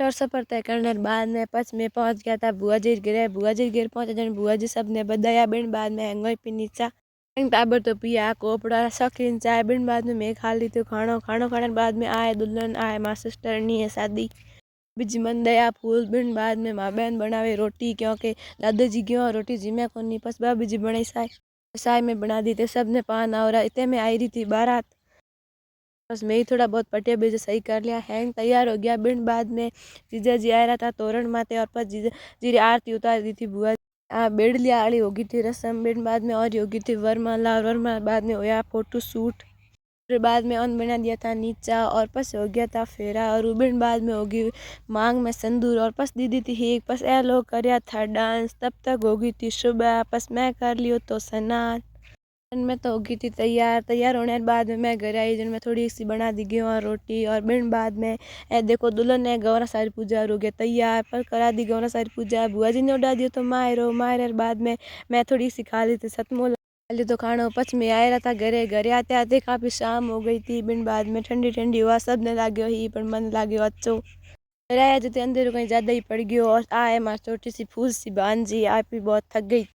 और सफ़र तय करने के बाद में पच में पहुंच गया था बुआ जी के घर। बुआ जी के घर पहुंचे जन बुआ जी सबने बधाया। बिन बाद में हैंगोई पिनी चा टाबर तो पिया कोपड़ा शौकीन चाय। बिन बाद में मैं खा ली तो खानो खाने के बाद में आए दुल्हन आए माँ सिस्टर नहीं है शादी बीजी मन दया फूल। बिन बाद में माँ बहन बनावे रोटी क्योंकि दादाजी क्यों रोटी जिम्या को नहीं पस भाभी जी बनाई साय साय में बना दी थे सबने पान और इतने में आई रही थी बारात। बस मैं ही थोड़ा बहुत पटिया बेजे सही कर लिया हैंग तैयार हो गया। बिन बाद में जीजा जी आ रहा था तोरण माते और पर जीजा जी आरती उतार दी थी बुआ बेड़ लिया आली होगी थी रस्म। बिन बाद में और होगी थी वरमाला और वरमाला बाद में होया फोटो शूट। फिर बाद में अन्न बना दिया था नीचा और पस हो गया था फेरा और बिन बाद में होगी मांग में संदूर और पस दीदी थी एक पस ए लोग करया था डांस। तब तक होगी थी सुबह पस मैं कर लियो तो स्नान मैं तो होगी थी तैयार। तैयार होने के बाद में मैं घर आई जन मैं थोड़ी सी बना दी गेहूँ और रोटी और बिन बाद में ए देखो दुल्हन ने गौरा सारी पूजा हो गया तैयार पर करा दी गौरा सारी पूजा। बुआ जी ने उड़ा दियो तो मायरो मायरे बाद में मैं थोड़ी सी खा ली थी सतमोल खाली तो खाना पच में आया था घरे घरे आते आते काफ़ी शाम हो गई थी। बिन बाद में ठंडी ठंडी हुआ सब ने लाग्यो ही पर मन लाग्यो अच्छो फिर आया जो अंदर कहीं ज़्यादा ही पड़ गयो और आए मार छोटी सी फूल सी भांजी आप भी बहुत थक गई।